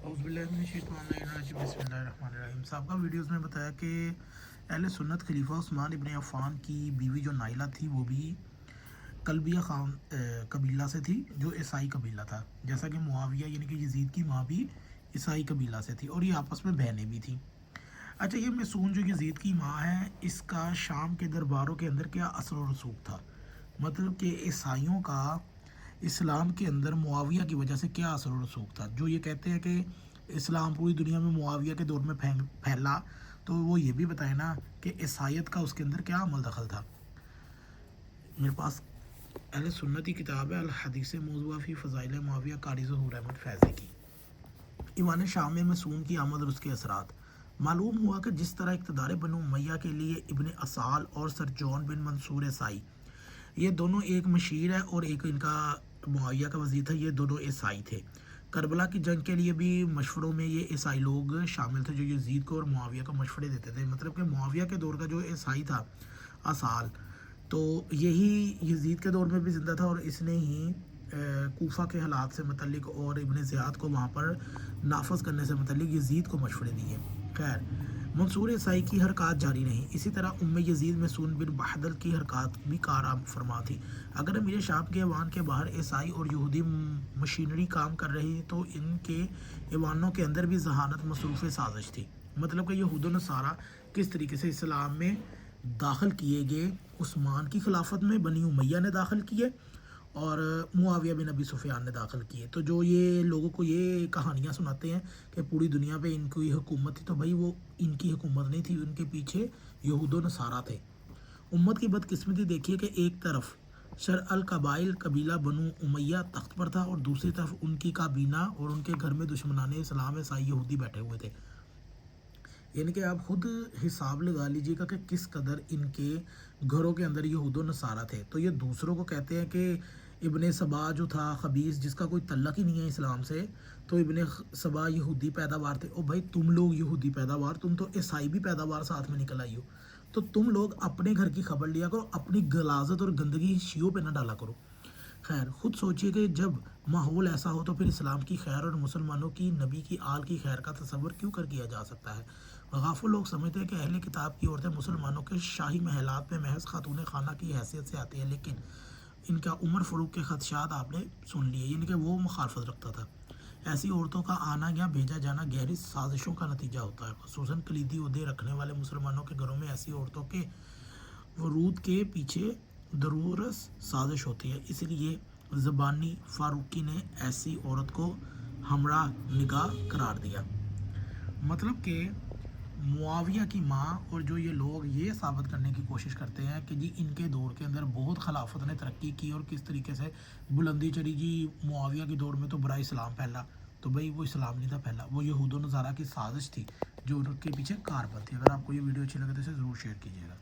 बिस्मिल्लाहिर्रहमानिर्रहीम। साहब वीडियोस में बताया कि अहले सुन्नत खलीफा उस्मान इब्न अफ़्फ़ान की बीवी जो नाइला थी वो भी कलबिया खान कबीला से थी, जो ईसाई कबीला था। जैसा कि मुआविया यानी कि यजीद की माँ भी ईसाई कबीला से थी और ये आपस में बहनें भी थीं। अच्छा, ये मसून जो यजीद की माँ है, इसका शाम के दरबारों के अंदर क्या असर और रसूख था? मतलब कि ईसाइयों का इस्लाम के अंदर मुआविया की वजह से क्या असर और रसूख था? जो ये कहते हैं कि इस्लाम पूरी दुनिया में मुआविया के दौर में फैला, तो वो ये भी बताए ना कि ईसाइयत का उसके अंदर क्या अमल दखल था। मेरे पास अहले सुन्नत की किताब है, अल हदीस मौज़ूआ फ़ी फ़ज़ाइल मुआविया, कारी ज़हूर अहमद फैज़ी की। ईवान शाम में मसून की आमद और उसके असरात। मालूम हुआ कि जिस तरह इक़्तिदार बनु उमैया के लिए इब्न असाल और सर जॉन बिन मंसूर ईसाई, ये दोनों एक मशीर है और एक इनका मुआविया का वज़ीर था, ये दोनों ईसाई थे। करबला की जंग के लिए भी मशवरों में ये ईसाई लोग शामिल थे, जो यजीद को और मुआविया को मशवरे देते थे। मतलब कि मुआविया के दौर का जो ईसाई था असाल, तो यही यजीद के दौर में भी ज़िंदा था और इसने ही कूफा के हालात से मतलब और इब्न ज़ियाद को वहाँ पर नाफज करने से मतलब यजीद को मशवरे दिए। खैर, मंसूर ईसाई की हरकत जारी रही। इसी तरह उम्मे यजीद मसून बिन बहदल की हरकत भी कार फरमा थी। अगर मेरे शाम के ऐवान के बाहर ईसाई और यहूदी मशीनरी काम कर रही तो इनके ऐवानों के अंदर भी जहानत मसरूफ़ साजिश थी। मतलब कि यहूद नसारा किस तरीके से इस्लाम में दाखिल किए गए, उस्मान की खिलाफत में बनी उमैया ने दाखिल किए और मुआविया बिन अबी सुफियान ने दाखिल किए। तो जो ये लोगों को ये कहानियाँ सुनाते हैं कि पूरी दुनिया पे इनकी हुकूमत थी, तो भाई वो इनकी हुकूमत नहीं थी, उनके पीछे यहूद नसारा थे। उम्मत की बदकिस्मती देखिए कि एक तरफ शर अल कबाइल कबीला बनु उमैया तख्त पर था और दूसरी तरफ उनकी काबीना और उनके घर में दुश्मनाने इस्लाम ईसाई यहूदी बैठे हुए थे। यानी कि आप खुद हिसाब लगा लीजिएगा कि किस कदर इनके घरों के अंदर यहूद नसारा थे। तो ये दूसरों को कहते हैं कि इब्ने सबा जो था खबीस, जिसका कोई तल्लक ही नहीं है इस्लाम से, तो इब्ने सबा यहूदी पैदावार थे। ओ भाई, तुम लोग यहूदी पैदावार, तुम तो ईसाई भी पैदावार साथ में निकल आई हो, तो तुम लोग अपने घर की खबर लिया करो, अपनी गलाजत और गंदगी शियों पे ना डाला करो। खैर, खुद सोचिए कि जब माहौल ऐसा हो तो फिर इस्लाम की खैर और मुसलमानों की नबी की आल की खैर का तसव्वुर क्यों कर किया जा सकता है? गाफिल लोग समझते हैं कि अहले किताब की औरतें मुसलमानों के शाही महलात में महज खातून खाना की हैसियत से आती है, लेकिन इनका उमर फ़ारूक के खदशात आपने सुन लिए, यानी कि वो मुखालफत रखता था। ऐसी औरतों का आना या भेजा जाना गहरी साजिशों का नतीजा होता है। खसूसन कलीदी ओहदे रखने वाले मुसलमानों के घरों में ऐसी औरतों के वरूद के पीछे ज़रूरस साजिश होती है। इसलिए ज़बानी फ़ारूकी ने ऐसी औरत को हमरा निगाह करार दिया। मतलब कि मुआविया की माँ और जो ये लोग ये साबित करने की कोशिश करते हैं कि जी इनके दौर के अंदर बहुत खिलाफत ने तरक्की की और किस तरीके से बुलंदी चढ़ी जी। मुआविया के दौर में तो बुरा इस्लाम फैला, तो भाई वो इस्लाम नहीं था फैला, वो यहूद नज़ारा की साजिश थी जो उनके पीछे कारबन थी। अगर आपको ये वीडियो अच्छी लगे तो इसे ज़रूर शेयर कीजिएगा।